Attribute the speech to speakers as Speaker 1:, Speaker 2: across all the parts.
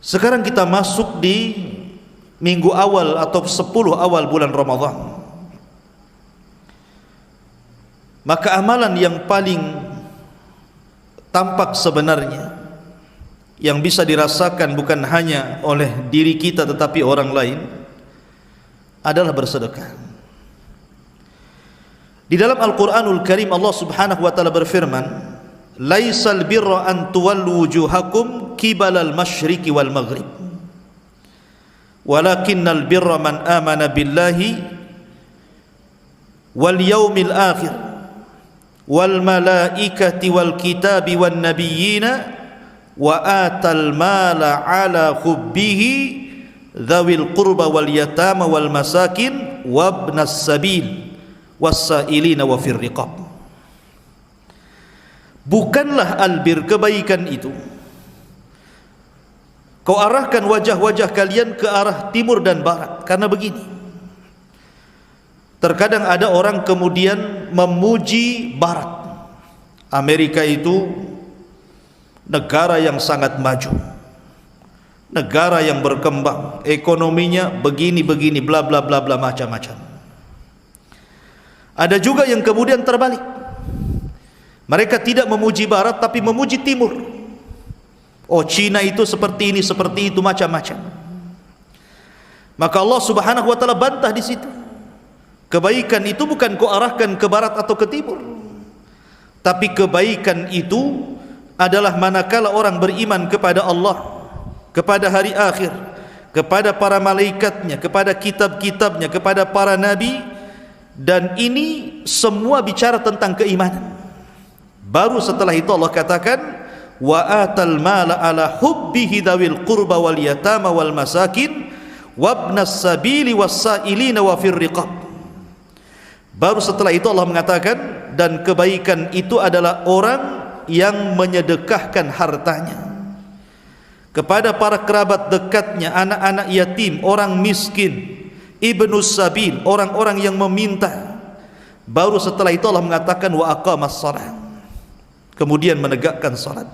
Speaker 1: Sekarang kita masuk di minggu awal atau 10 awal bulan Ramadan. Maka amalan yang paling tampak sebenarnya, yang bisa dirasakan bukan hanya oleh diri kita tetapi orang lain, adalah bersedekah. Di dalam Al-Quranul Karim Allah Subhanahu wa ta'ala berfirman, laisal birra an tuwallu wujuhakum kibalal masyriqi wal maghrib walakinnal birra man amana billahi wal yaumil akhir wal malaikati wal kitabi wan nabiyyina wa atal mala ala hubbihi dhawil qurba wal yatama wal masakin wabnas sabil wassailina wa fir riqab. Bukanlah albir, kebaikan itu kau arahkan wajah-wajah kalian ke arah timur dan barat. Karena begini, terkadang ada orang kemudian memuji barat. Amerika itu negara yang sangat maju, negara yang berkembang, ekonominya begini-begini, bla bla bla bla, macam-macam. Ada juga yang kemudian terbalik, mereka tidak memuji barat tapi memuji timur. Oh, Cina itu seperti ini, seperti itu, macam-macam. Maka Allah Subhanahu wa ta'ala bantah di situ. Kebaikan itu bukan kau arahkan ke barat atau ke timur, tapi kebaikan itu adalah manakala orang beriman kepada Allah, kepada hari akhir, kepada para malaikatnya, kepada kitab-kitabnya, kepada para nabi. Dan ini semua bicara tentang keimanan. Baru setelah itu Allah katakan wa atal mala ala hubbihi dzawil qurba wal yatama wal masakin wabnas sabili wassailina wa fir riqab. Baru setelah itu Allah mengatakan, dan kebaikan itu adalah orang yang menyedekahkan hartanya kepada para kerabat dekatnya, anak-anak yatim, orang miskin, ibnus sabil, orang-orang yang meminta. Baru setelah itu Allah mengatakan wa aqamas shalah, kemudian menegakkan salat.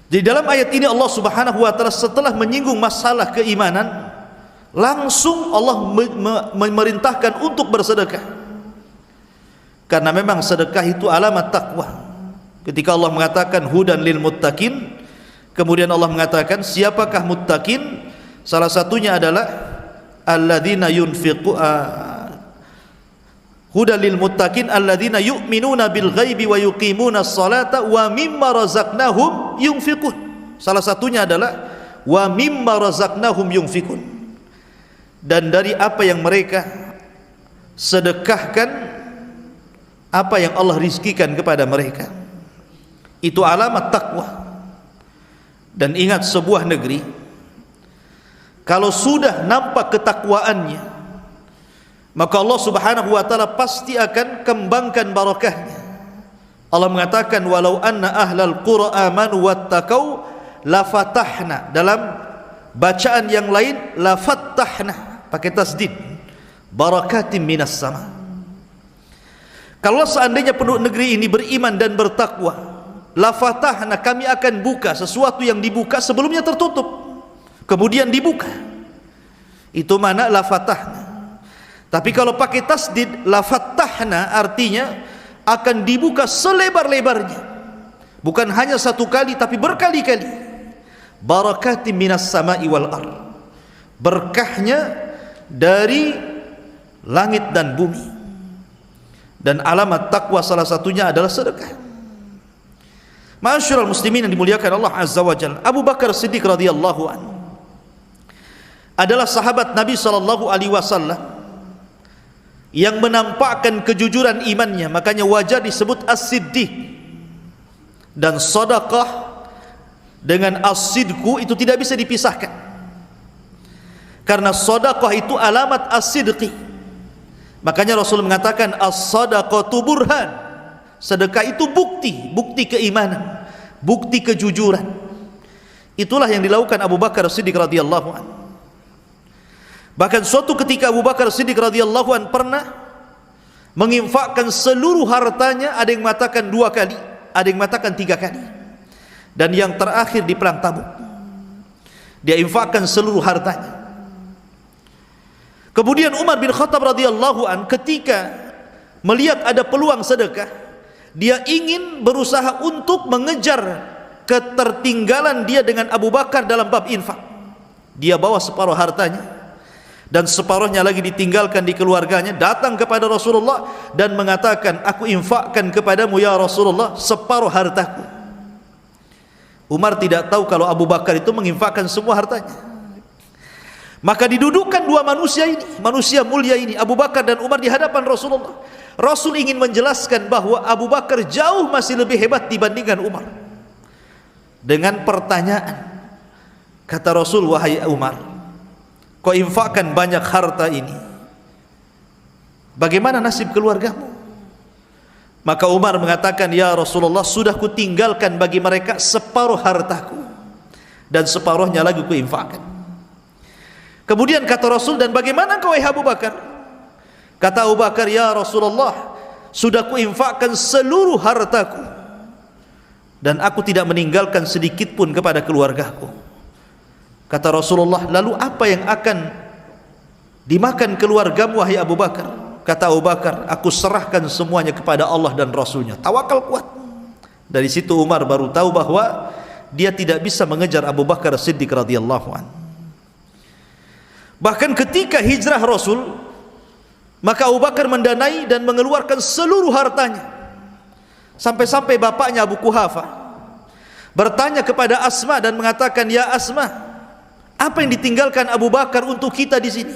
Speaker 1: Di dalam ayat ini Allah Subhanahu wa ta'ala setelah menyinggung masalah keimanan, langsung Allah memerintahkan untuk bersedekah. Karena memang sedekah itu alamat takwa. Ketika Allah mengatakan hudan lil muttaqin, kemudian Allah mengatakan siapakah muttaqin? Salah satunya adalah alladzina yunfiqu hudan lil muttaqin alladzina yu'minuna bil ghaibi wa yuqimuna sholata wa mimma razaqnahum yunfiqun. Salah satunya adalah wa mimma razaqnahum yunfiqun, dan dari apa yang mereka sedekahkan, apa yang Allah rizkikan kepada mereka. Itu alamat takwa. Dan ingat, sebuah negeri kalau sudah nampak ketakwaannya, maka Allah Subhanahu wa ta'ala pasti akan kembangkan barakahnya. Allah mengatakan walau anna ahlal qura amanu wattaqau lafatahna, dalam bacaan yang lain lafatahna pakai tasdid, barakatim minas sama. Kalau seandainya penduduk negeri ini beriman dan bertakwa, lafatahna, kami akan buka sesuatu yang dibuka sebelumnya tertutup, kemudian dibuka. Itu mana lafatahna. Tapi kalau pakai tasdid lafatahna, artinya akan dibuka selebar-lebarnya, bukan hanya satu kali tapi berkali-kali. Barakatim minas sama'i wal ard, berkahnya dari langit dan bumi. Dan alamat takwa salah satunya adalah sedekah. Ma'asyiral muslimin yang dimuliakan Allah Azza wa Jalla, Abu Bakar Siddiq radhiyallahu anhu adalah sahabat Nabi sallallahu alaihi wasallam yang menampakkan kejujuran imannya, makanya wajar disebut as-siddiq. Dan sedekah dengan as-sidqu itu tidak bisa dipisahkan, karena sedekah itu alamat as-sidqi. Makanya Rasul mengatakan as-sadaqatu burhan, sedekah itu bukti keimanan, bukti kejujuran. Itulah yang dilakukan Abu Bakar Siddiq radhiyallahu anhu. Bahkan suatu ketika Abu Bakar Siddiq radhiyallahu anhu pernah menginfakkan seluruh hartanya, ada yang mengatakan 2 kali, ada yang mengatakan 3 kali, dan yang terakhir di perang Tabuk. Dia infakkan seluruh hartanya. Kemudian Umar bin Khattab radhiyallahu an ketika melihat ada peluang sedekah, dia ingin berusaha untuk mengejar ketertinggalan dia dengan Abu Bakar dalam bab infak. Dia bawa separuh hartanya dan separuhnya lagi ditinggalkan di keluarganya, datang kepada Rasulullah dan mengatakan, aku infakkan kepadamu ya Rasulullah separuh hartaku. Umar tidak tahu kalau Abu Bakar itu menginfakkan semua hartanya. Maka didudukkan dua manusia ini, manusia mulia ini, Abu Bakar dan Umar, di hadapan Rasulullah. Rasul ingin menjelaskan bahwa Abu Bakar jauh masih lebih hebat dibandingkan Umar. Dengan pertanyaan, kata Rasul, wahai Umar, kau infakkan banyak harta ini, bagaimana nasib keluargamu? Maka Umar mengatakan, ya Rasulullah, sudah kutinggalkan bagi mereka separuh hartaku dan separuhnya lagi kuinfakkan. Kemudian kata Rasul, dan bagaimana kau wahai Abu Bakar? Kata Abu Bakar, ya Rasulullah, sudah kuinfakkan seluruh hartaku dan aku tidak meninggalkan sedikit pun kepada keluargaku. Kata Rasulullah, lalu apa yang akan dimakan keluargamu wahai Abu Bakar? Kata Abu Bakar, aku serahkan semuanya kepada Allah dan Rasulnya. Tawakal kuat. Dari situ Umar baru tahu bahwa dia tidak bisa mengejar Abu Bakar Siddiq radhiyallahu anhu. Bahkan ketika hijrah Rasul, maka Abu Bakar mendanai dan mengeluarkan seluruh hartanya. Sampai-sampai bapaknya Abu Quhafa bertanya kepada Asma dan mengatakan, ya Asma, apa yang ditinggalkan Abu Bakar untuk kita di sini?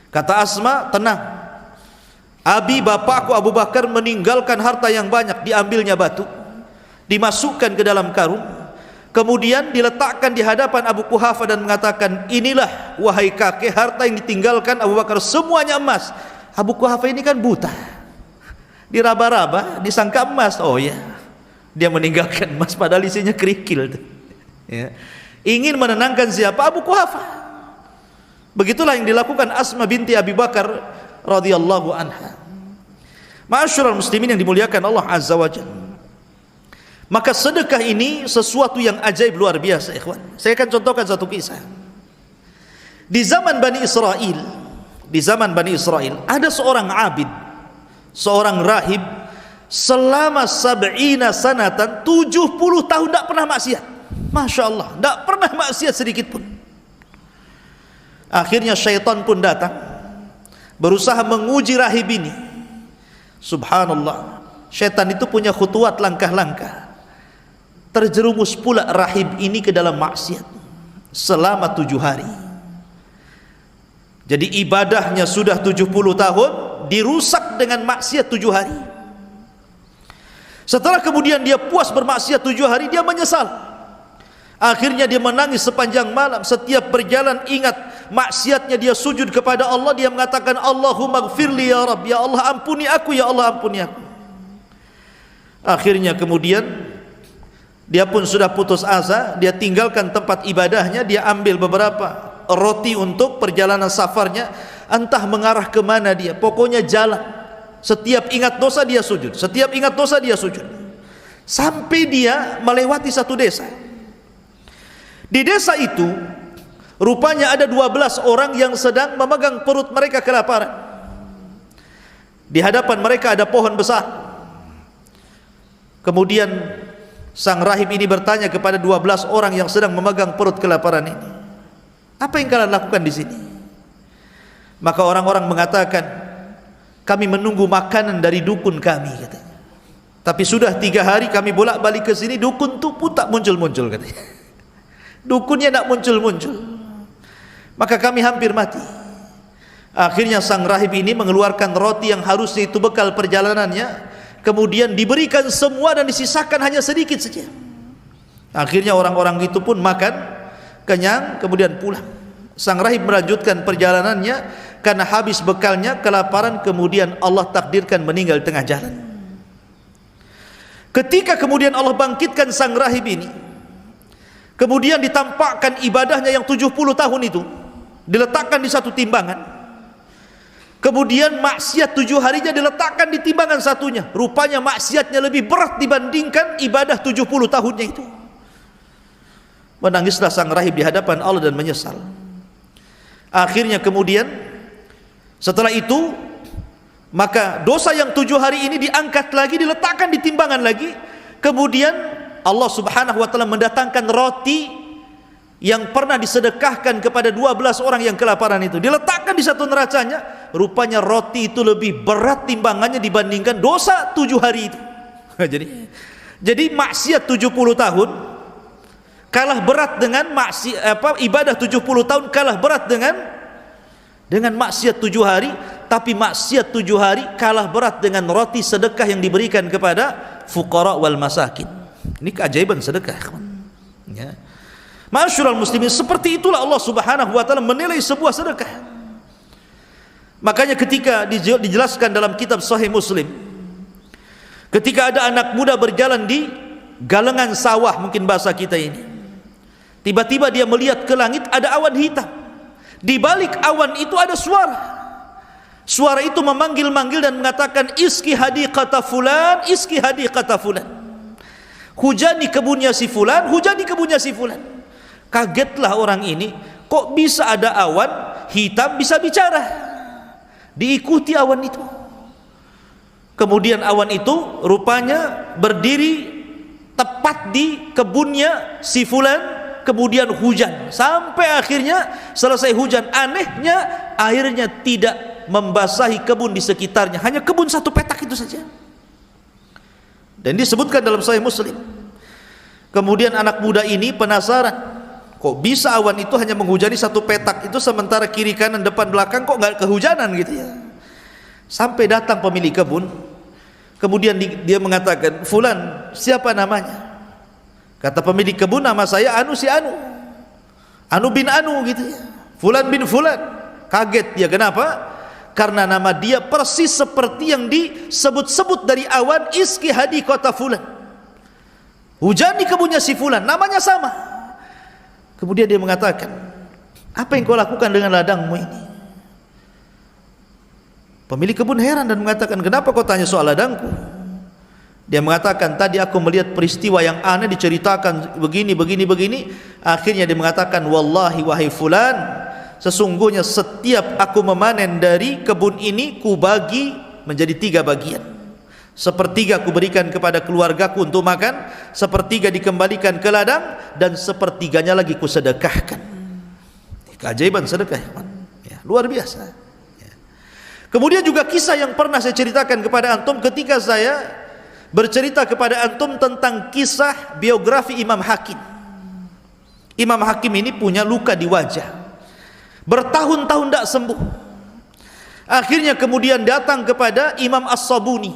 Speaker 1: Kata Asma, tenang, abi bapakku Abu Bakar meninggalkan harta yang banyak. Diambilnya batu, dimasukkan ke dalam karung, kemudian diletakkan di hadapan Abu Quhafa dan mengatakan, inilah wahai kakek harta yang ditinggalkan Abu Bakar, semuanya emas. Abu Quhafa ini kan buta, diraba-raba disangka emas. Oh ya, dia meninggalkan emas padahal isinya kerikil. Ya. Ingin menenangkan siapa? Abu Quhafa. Begitulah yang dilakukan Asma binti Abi Bakar radhiyallahu anha. Ma'asyiral muslimin yang dimuliakan Allah azza wa jalla. Maka sedekah ini sesuatu yang ajaib luar biasa, ikhwan. Saya akan contohkan satu kisah. Di zaman Bani Israel, ada seorang abid, seorang rahib, selama 70 sanatan, 70 tahun tidak pernah maksiat. Masya Allah, tidak pernah maksiat sedikit pun. Akhirnya syaitan pun datang, berusaha menguji rahib ini. Subhanallah, syaitan itu punya khutuwat, langkah-langkah. Terjerumus pula rahib ini ke dalam maksiat selama 7 hari. Jadi ibadahnya sudah 70 tahun dirusak dengan maksiat 7 hari. Setelah kemudian dia puas bermaksiat 7 hari, dia menyesal. Akhirnya dia menangis sepanjang malam. Setiap berjalan ingat maksiatnya, dia sujud kepada Allah. Dia mengatakan, Allahumma gfirli ya Rabb, ya Allah ampuni aku, ya Allah ampuni aku. Akhirnya kemudian dia pun sudah putus asa. Dia tinggalkan tempat ibadahnya, dia ambil beberapa roti untuk perjalanan safarnya. Entah mengarah kemana dia, pokoknya jalan. Setiap ingat dosa dia sujud, setiap ingat dosa dia sujud, sampai dia melewati satu desa. Di desa itu rupanya ada 12 orang yang sedang memegang perut mereka kelaparan. Di hadapan mereka ada pohon besar. Kemudian sang rahib ini bertanya kepada 12 orang yang sedang memegang perut kelaparan ini, apa yang kalian lakukan di sini? Maka orang-orang mengatakan, kami menunggu makanan dari dukun kami, katanya. Tapi sudah 3 hari kami bolak-balik ke sini, dukun tu pun tak muncul-muncul, katanya. Dukunnya tak muncul-muncul. Maka kami hampir mati. Akhirnya sang rahib ini mengeluarkan roti yang harusnya itu bekal perjalanannya, kemudian diberikan semua dan disisakan hanya sedikit saja. Akhirnya orang-orang itu pun makan kenyang, kemudian pulang. Sang rahib melanjutkan perjalanannya karena habis bekalnya, kelaparan, kemudian Allah takdirkan meninggal tengah jalan. Ketika kemudian Allah bangkitkan sang rahib ini, kemudian ditampakkan ibadahnya yang 70 tahun itu, diletakkan di satu timbangan. Kemudian maksiat 7 harinya diletakkan di timbangan satunya. Rupanya maksiatnya lebih berat dibandingkan ibadah 70 tahunnya itu. Menangislah sang rahib di hadapan Allah dan menyesal. Akhirnya kemudian setelah itu, maka dosa yang 7 hari ini diangkat lagi, diletakkan di timbangan lagi. Kemudian Allah subhanahu wa ta'ala mendatangkan roti yang pernah disedekahkan kepada 12 orang yang kelaparan itu, diletakkan di satu neracanya. Rupanya roti itu lebih berat timbangannya dibandingkan dosa 7 hari itu. Jadi maksiat 70 tahun kalah berat dengan ibadah 70 tahun kalah berat dengan maksiat 7 hari. Tapi maksiat 7 hari kalah berat dengan roti sedekah yang diberikan kepada fuqara wal masakin. Ini keajaiban sedekah, ya. Ma'asyiral muslimin, seperti itulah Allah subhanahu wa ta'ala menilai sebuah sedekah. Makanya ketika dijelaskan dalam kitab Sahih Muslim, ketika ada anak muda berjalan di galengan sawah, mungkin bahasa kita ini, tiba-tiba dia melihat ke langit ada awan hitam. Di balik awan itu ada suara. Suara itu memanggil-manggil dan mengatakan, iski hadiqata fulan, iski hadiqata fulan. Hujani kebunnya si fulan, hujani kebunnya si fulan. Kagetlah orang ini, kok bisa ada awan hitam bisa bicara. Diikuti awan itu. Kemudian awan itu rupanya berdiri tepat di kebunnya si fulan. Kemudian hujan, sampai akhirnya selesai hujan. Anehnya airnya tidak membasahi kebun di sekitarnya, hanya kebun satu petak itu saja. Dan disebutkan dalam Sahih Muslim. Kemudian anak muda ini penasaran, kok bisa awan itu hanya menghujani satu petak itu, sementara kiri kanan depan belakang kok nggak kehujanan gitu ya. Sampai datang pemilik kebun. Kemudian dia mengatakan, fulan, siapa namanya? Kata pemilik kebun, nama saya Anu si Anu, Anu bin Anu gitu ya, fulan bin fulan. Kaget dia, kenapa? Karena nama dia persis seperti yang disebut-sebut dari awan, iski hadiqata fulan, hujan di kebunnya si fulan, namanya sama. Kemudian dia mengatakan, apa yang kau lakukan dengan ladangmu ini? Pemilik kebun heran dan mengatakan, kenapa kau tanya soal ladangku? Dia mengatakan, tadi aku melihat peristiwa yang aneh diceritakan begini. Akhirnya dia mengatakan, wallahi wahai fulan, sesungguhnya setiap aku memanen dari kebun ini, ku bagi menjadi 3 bagian. Sepertiga ku berikan kepada keluargaku untuk makan, sepertiga dikembalikan ke ladang, dan sepertiganya lagi ku sedekahkan. Keajaiban sedekah, ya, luar biasa. Ya. Kemudian juga kisah yang pernah saya ceritakan kepada antum ketika saya bercerita kepada antum tentang kisah biografi Imam Hakim. Imam Hakim ini punya luka di wajah, bertahun-tahun tidak sembuh. Akhirnya kemudian datang kepada Imam As-Sabuni,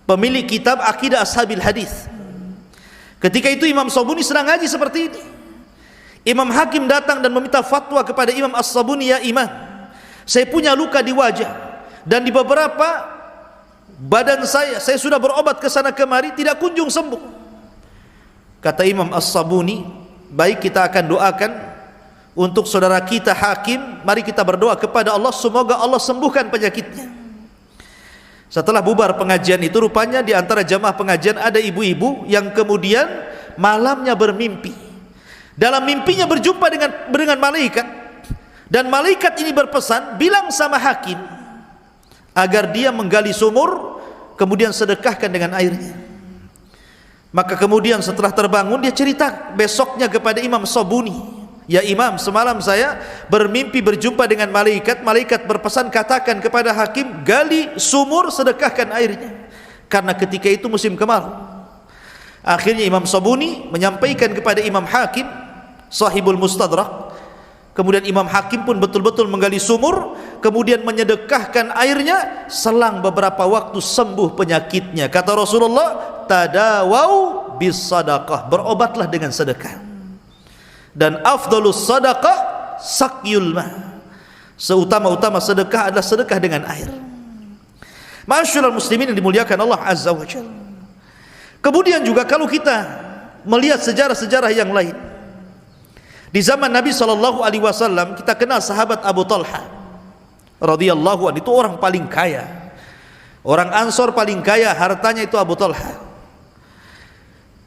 Speaker 1: pemilik kitab Aqidah Ashabil Hadis. Ketika itu Imam Sabuni sedang ngaji seperti ini. Imam Hakim datang dan meminta fatwa kepada Imam As-Sabuni, ya Imam, saya punya luka di wajah dan di beberapa badan saya sudah berobat ke sana kemari, tidak kunjung sembuh. Kata Imam As-Sabuni, baik, kita akan doakan untuk saudara kita Hakim. Mari kita berdoa kepada Allah, semoga Allah sembuhkan penyakitnya. Setelah bubar pengajian itu, rupanya di antara jamaah pengajian ada ibu-ibu yang kemudian malamnya bermimpi. Dalam mimpinya berjumpa dengan malaikat, dan malaikat ini berpesan, bilang sama Hakim agar dia menggali sumur, kemudian sedekahkan dengan airnya. Maka kemudian setelah terbangun, dia cerita besoknya kepada Imam Sabuni, ya Imam, semalam saya bermimpi berjumpa dengan malaikat. Malaikat berpesan, katakan kepada Hakim, gali sumur, sedekahkan airnya, karena ketika itu musim kemarau. Akhirnya Imam Sabuni menyampaikan kepada Imam Hakim, Sahibul Mustadrak. Kemudian Imam Hakim pun betul-betul menggali sumur, kemudian menyedekahkan airnya. Selang beberapa waktu sembuh penyakitnya. Kata Rasulullah, tadawau bis sadaqah, berobatlah dengan sedekah. Dan afdalus sadaqah sakyul ma, seutama-utama sedekah adalah sedekah dengan air. Ma'asyiral muslimin yang dimuliakan Allah Azza wa Jalla. Kemudian juga kalau kita melihat sejarah-sejarah yang lain, di zaman Nabi SAW, kita kenal sahabat Abu Talha radhiyallahu anhu, itu orang paling kaya, orang Ansor paling kaya, hartanya itu Abu Talha.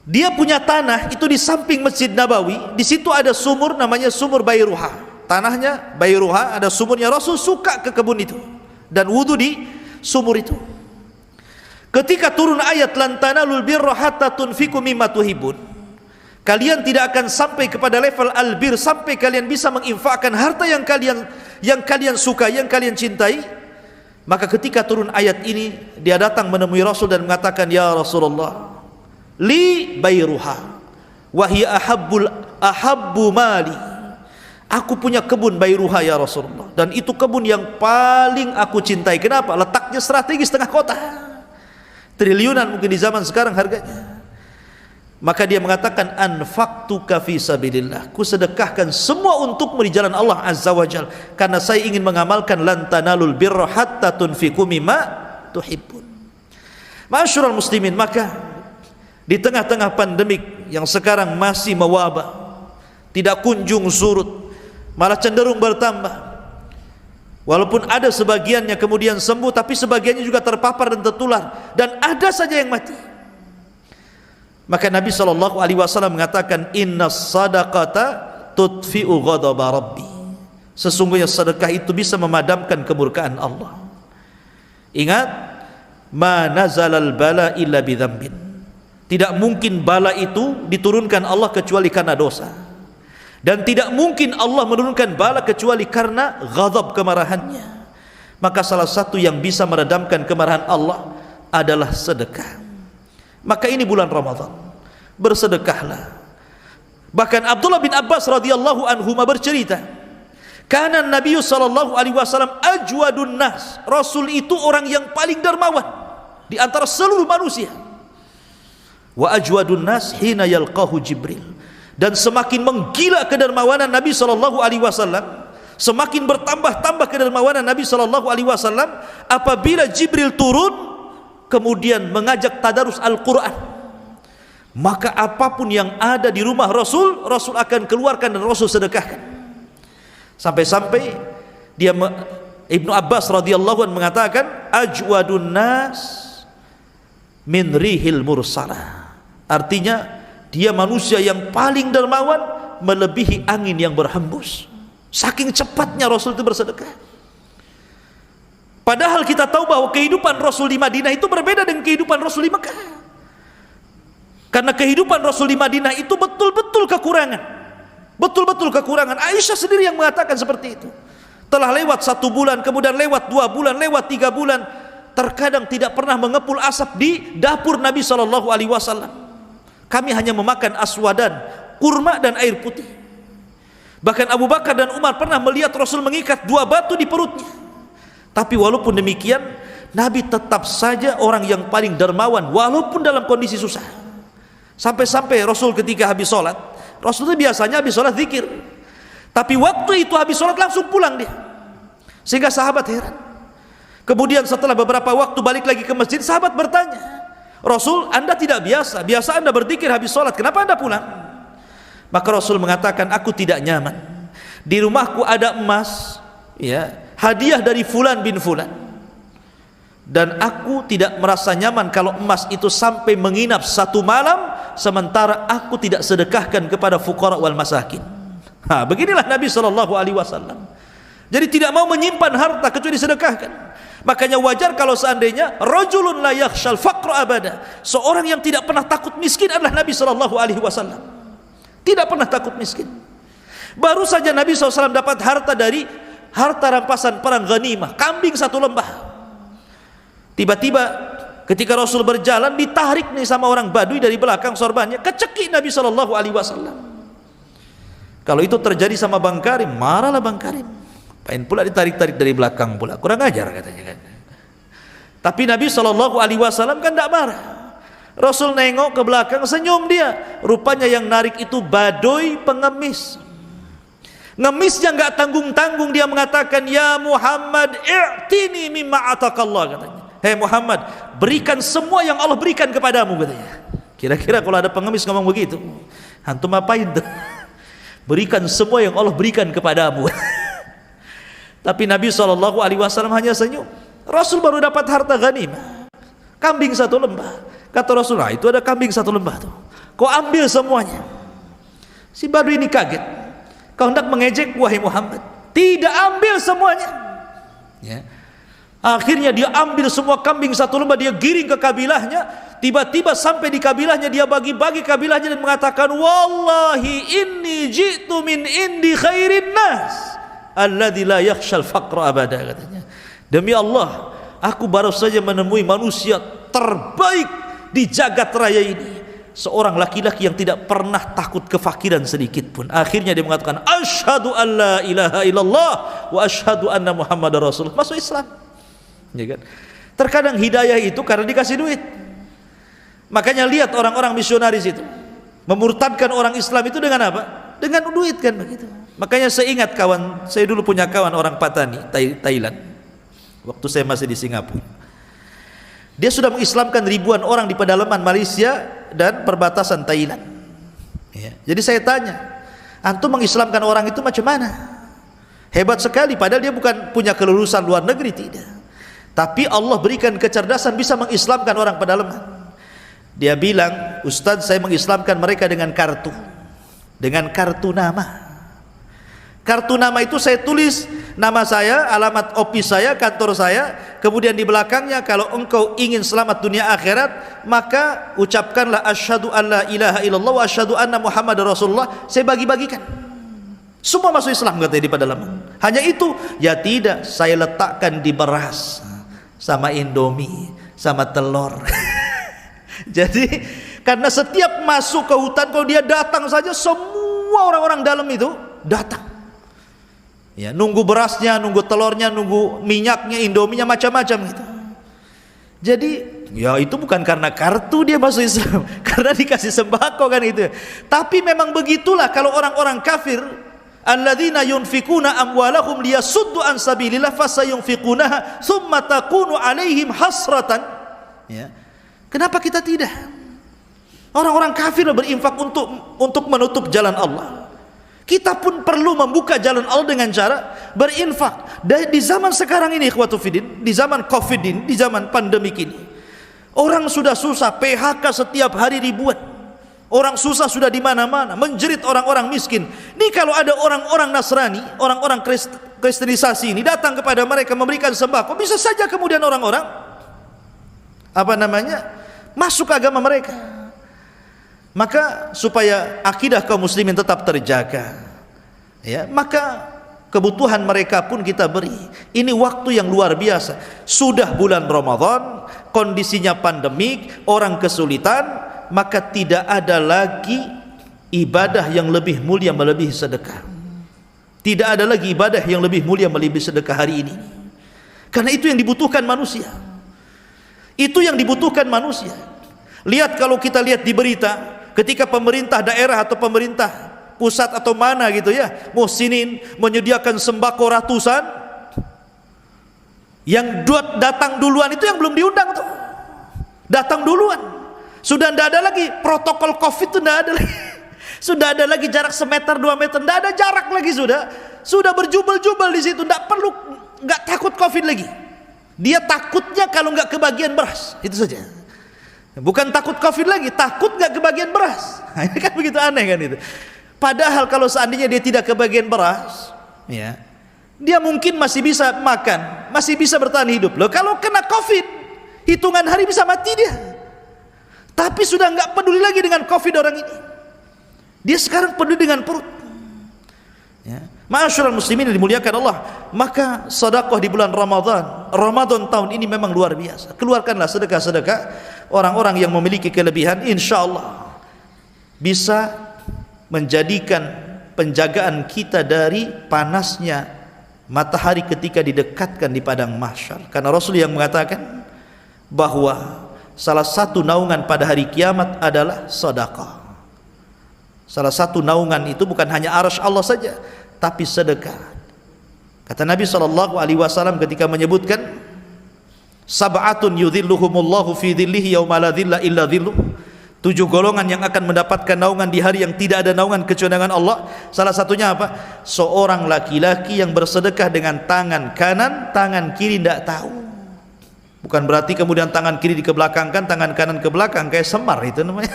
Speaker 1: Dia punya tanah itu di samping Masjid Nabawi. Di situ ada sumur namanya sumur Bairuha. Tanahnya Bairuha, ada sumurnya. Rasul suka ke kebun itu dan wudu di sumur itu. Ketika turun ayat lan tanalul birra hatta tunfiqu mimma tuhibbun, kalian tidak akan sampai kepada level albir sampai kalian bisa menginfakkan harta yang kalian suka, yang kalian cintai. Maka ketika turun ayat ini, dia datang menemui Rasul dan mengatakan, ya Rasulullah, li Bairuha wa hiya ahabbu mali. Aku punya kebun Bairuha ya Rasulullah, dan itu kebun yang paling aku cintai. Kenapa? Letaknya strategis tengah kota, triliunan mungkin di zaman sekarang harganya. Maka dia mengatakan, anfaqtuka fi sabilillah, ku sedekahkan semua untukmu di jalan Allah Azza wa Jalla, karena saya ingin mengamalkan lan tanalul birra hatta tunfiqu mimma tuhibbun. Ma'asyiral muslimin, maka di tengah-tengah pandemik yang sekarang masih mewabah, tidak kunjung surut, malah cenderung bertambah. Walaupun ada sebagiannya kemudian sembuh, tapi sebagiannya juga terpapar dan tertular, dan ada saja yang mati. Maka Nabi SAW mengatakan, innas sadaqata tudfi'u ghadaba rabbi. Sesungguhnya sedekah itu bisa memadamkan kemurkaan Allah. Ingat, ma nazalal bala illa bidzambin. Tidak mungkin bala itu diturunkan Allah kecuali karena dosa, dan tidak mungkin Allah menurunkan bala kecuali karena ghadab, kemarahannya. Maka salah satu yang bisa meredamkan kemarahan Allah adalah sedekah. Maka ini bulan Ramadan, bersedekahlah. Bahkan Abdullah bin Abbas radhiyallahu anhuma bercerita, kana Nabi sallallahu alaihi wasallam ajwadun nas. Rasul itu orang yang paling dermawan di antara seluruh manusia. Wa ajwadun nas hina yalqahu Jibril. Dan semakin menggila kedermawanan Nabi sallallahu alaihi wasallam, semakin bertambah-tambah kedermawanan Nabi sallallahu alaihi wasallam apabila Jibril turun kemudian mengajak tadarus Al-Quran. Maka apapun yang ada di rumah Rasul, Rasul akan keluarkan dan Rasul sedekahkan. Sampai-sampai Ibnu Abbas radhiyallahu anhu mengatakan, ajwadun nas min rihil mursalah. Artinya dia manusia yang paling dermawan melebihi angin yang berhembus. Saking cepatnya Rasul itu bersedekah. Padahal kita tahu bahwa kehidupan Rasul di Madinah itu berbeda dengan kehidupan Rasul di Mekah. Karena kehidupan Rasul di Madinah itu betul-betul kekurangan. Betul-betul kekurangan. Aisyah sendiri yang mengatakan seperti itu. Telah lewat 1 bulan, kemudian lewat 2 bulan, lewat 3 bulan. Terkadang tidak pernah mengepul asap di dapur Nabi SAW. Kami hanya memakan aswadan, kurma dan air putih. Bahkan Abu Bakar dan Umar pernah melihat Rasul mengikat 2 batu di perutnya. Tapi walaupun demikian, Nabi tetap saja orang yang paling dermawan walaupun dalam kondisi susah. Sampai-sampai Rasul ketika habis sholat, Rasul itu biasanya habis sholat zikir, tapi waktu itu habis sholat langsung pulang dia, sehingga sahabat heran. Kemudian setelah beberapa waktu balik lagi ke masjid, sahabat bertanya, Rasul, anda tidak biasa anda berzikir habis sholat, kenapa anda pulang? Maka Rasul mengatakan, aku tidak nyaman, di rumahku ada emas, ya, hadiah dari fulan bin fulan, dan aku tidak merasa nyaman kalau emas itu sampai menginap 1 malam sementara aku tidak sedekahkan kepada fuqara wal masakin. Beginilah Nabi SAW. Jadi tidak mau menyimpan harta kecuali disedekahkan. Makanya wajar kalau seandainya rajulun la yakhshal faqra abada, seorang yang tidak pernah takut miskin adalah Nabi SAW. Tidak pernah takut miskin. Baru saja Nabi SAW dapat harta dari harta rampasan perang ghanimah, kambing 1 lembah. Tiba-tiba ketika Rasul berjalan, ditarik nih sama orang Badui dari belakang sorbannya, kecekik Nabi SAW. Kalau itu terjadi sama Bang Karim, marahlah Bang Karim. Pengen pula ditarik-tarik dari belakang pula, kurang ajar katanya kan. Tapi Nabi SAW kan tidak marah. Rasul nengok ke belakang, senyum dia. Rupanya yang narik itu Badui pengemis. Ngemisnya nggak tanggung-tanggung, dia mengatakan, ya Muhammad, i'tini mimma atakallah, katanya. Hei Muhammad, berikan semua yang Allah berikan kepadamu, katanya. Kira-kira kalau ada pengemis ngomong begitu, antum apain tuh? Berikan semua yang Allah berikan kepadamu. Tapi Nabi SAW hanya senyum. Rasul baru dapat harta ghanimah, kambing 1 lembah. Kata Rasul, nah itu ada kambing 1 lembah tuh. Kau ambil semuanya. Si Badui ini kaget. Kau hendak mengejek wahai Muhammad? Tidak, ambil semuanya. Ya. Akhirnya dia ambil semua kambing satu lembah, dia giring ke kabilahnya. Tiba-tiba sampai di kabilahnya, dia bagi-bagi kabilahnya dan mengatakan, wallahi inni ji'tu min indi khairin nas alladzi la yakhshal faqra abada, katanya. Demi Allah, aku baru saja menemui manusia terbaik di jagat raya ini, seorang laki-laki yang tidak pernah takut kefakiran sedikit pun. Akhirnya dia mengatakan, asyhadu an la ilaha illallah wa asyhadu anna muhammadar rasulullah. Masuk Islam, ya kan? Terkadang hidayah itu karena dikasih duit. Makanya lihat orang-orang misionaris itu memurtadkan orang Islam itu dengan apa? Dengan duit, kan begitu. Makanya saya ingat kawan, saya dulu punya kawan orang Patani, Thailand, waktu saya masih di Singapura. Dia sudah mengislamkan ribuan orang di pedalaman Malaysia dan perbatasan Thailand, ya. Jadi saya tanya, antum mengislamkan orang itu macam mana? Hebat sekali, padahal dia bukan punya kelulusan luar negeri, tidak. Tapi Allah berikan kecerdasan bisa mengislamkan orang pedalaman. Dia bilang, Ustaz, saya mengislamkan mereka dengan kartu nama. Kartu nama itu saya tulis nama saya, alamat office saya, kantor saya, kemudian di belakangnya, kalau engkau ingin selamat dunia akhirat, maka ucapkanlah asyhadu an la ilaha illallah wa asyhadu anna muhammadar rasulullah. Saya bagi-bagikan. Semua masuk Islam, katanya, di pedalaman. Hanya itu? Ya tidak, saya letakkan di beras sama Indomie sama telur. Jadi karena setiap masuk ke hutan, kalau dia datang saja, semua orang-orang dalam itu datang. Ya, nunggu berasnya, nunggu telurnya, nunggu minyaknya, indominya, macam-macam gitu. Jadi ya itu bukan karena kartu dia masuk Islam, karena dikasih sembako, kan itu. Tapi memang begitulah kalau orang-orang kafir, alladzina yunfikuna amwalahum liyasuddu an sabilillah fasayunfikunaha tsumma takunu alaihim hasratan. Ya. Kenapa kita tidak? Orang-orang kafir berinfak untuk menutup jalan Allah. Kita pun perlu membuka jalan Allah dengan cara berinfak. Di zaman sekarang ini, ikhwatu fiddin, di zaman Covid ini, di zaman pandemik ini, orang sudah susah, PHK setiap hari ribuan. Orang susah sudah di mana-mana, menjerit orang-orang miskin. Ini kalau ada orang-orang Nasrani, orang-orang Kristenisasi ini datang kepada mereka memberikan sembako, bisa saja kemudian orang-orang masuk ke agama mereka. Maka supaya akidah kaum muslimin tetap terjaga, ya, maka kebutuhan mereka pun kita beri. Ini waktu yang luar biasa. Sudah bulan Ramadan, kondisinya pandemik, orang kesulitan, maka tidak ada lagi ibadah yang lebih mulia melebihi sedekah. Tidak ada lagi ibadah yang lebih mulia melebihi sedekah hari ini. Karena itu yang dibutuhkan manusia. Itu yang dibutuhkan manusia. Lihat, kalau kita lihat di berita, ketika pemerintah daerah atau pemerintah pusat atau mana gitu ya, muhsinin menyediakan sembako ratusan, yang datang duluan itu yang belum diundang tuh, datang duluan. Sudah tidak ada lagi protokol Covid, itu tidak ada lagi. Sudah ada lagi jarak semeter 2 meter, tidak ada jarak lagi, sudah berjubel-jubel di situ, nggak takut Covid lagi. Dia takutnya kalau nggak kebagian beras, itu saja. Bukan takut Covid lagi, takut nggak kebagian beras. Ini kan begitu aneh, kan itu. Padahal kalau seandainya dia tidak kebagian beras, ya, dia mungkin masih bisa makan, masih bisa bertahan hidup. Loh, kalau kena Covid, hitungan hari bisa mati dia. Tapi sudah nggak peduli lagi dengan Covid orang ini. Dia sekarang peduli dengan perut. Ya. Ma'asyiral muslimin yang dimuliakan Allah, maka sedekah di bulan Ramadan tahun ini memang luar biasa. Keluarkanlah sedekah-sedekah. Orang-orang yang memiliki kelebihan, insya Allah bisa menjadikan penjagaan kita dari panasnya matahari ketika didekatkan di padang mahsyar. Karena Rasul yang mengatakan bahwa salah satu naungan pada hari kiamat adalah sedekah. Salah satu naungan itu bukan hanya arsy Allah saja, tapi sedekah. Kata Nabi SAW ketika menyebutkan, sab'atun yudhilluhumullahu fi dhillihi yauma la dhilla illa dhilluh. 7 golongan yang akan mendapatkan naungan di hari yang tidak ada naungan kecuali dengan Allah. Salah satunya apa? Seorang laki-laki yang bersedekah dengan tangan kanan, tangan kiri tidak tahu. Bukan berarti kemudian tangan kiri dikebelakangkan, tangan kanan ke belakang, kayak Semar itu namanya.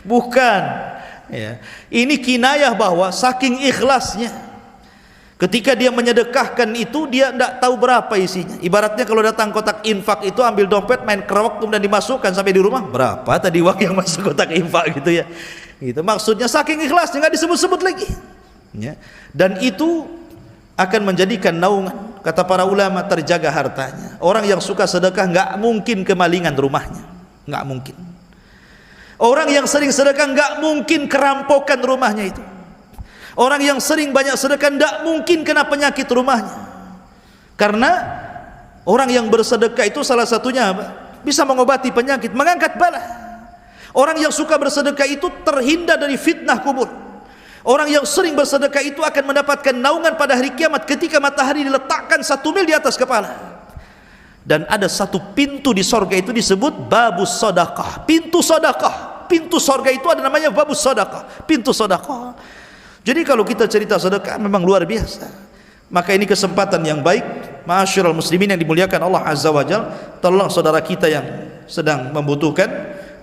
Speaker 1: Bukan. Ya. Ini kinayah bahwa saking ikhlasnya, ketika dia menyedekahkan itu, dia tidak tahu berapa isinya. Ibaratnya kalau datang kotak infak itu, ambil dompet, main kerok, kemudian dimasukkan sampai di rumah, berapa tadi uang yang masuk kotak infak gitu ya. Gitu. Maksudnya saking ikhlasnya, nggak disebut-sebut lagi. Ya. Dan itu akan menjadikan naungan. Kata para ulama, terjaga hartanya. Orang yang suka sedekah nggak mungkin kemalingan rumahnya, nggak mungkin. Orang yang sering sedekah nggak mungkin kerampokan rumahnya itu. Orang yang sering banyak sedekah nggak mungkin kena penyakit rumahnya. Karena orang yang bersedekah itu salah satunya apa? Bisa mengobati penyakit, mengangkat bala. Orang yang suka bersedekah itu terhindar dari fitnah kubur. Orang yang sering bersedekah itu akan mendapatkan naungan pada hari kiamat ketika matahari diletakkan 1 mil di atas kepala. Dan ada satu pintu di sorga itu disebut babus sedekah, pintu sedekah. Pintu sorga itu ada namanya babus sedekah, pintu sedekah. Jadi kalau kita cerita sedekah memang luar biasa. Maka ini kesempatan yang baik, ma'asyiral muslimin yang dimuliakan Allah Azza wa Jalla, tolong saudara kita yang sedang membutuhkan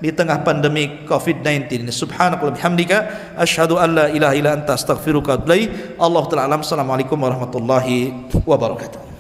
Speaker 1: di tengah pandemi COVID-19 ini. Subhanakallahumma bihamdika asyhadu an la ilaha illa anta astaghfiruka wa atubu ilaik. Allahu ta'ala alam. Assalamualaikum warahmatullahi wabarakatuh.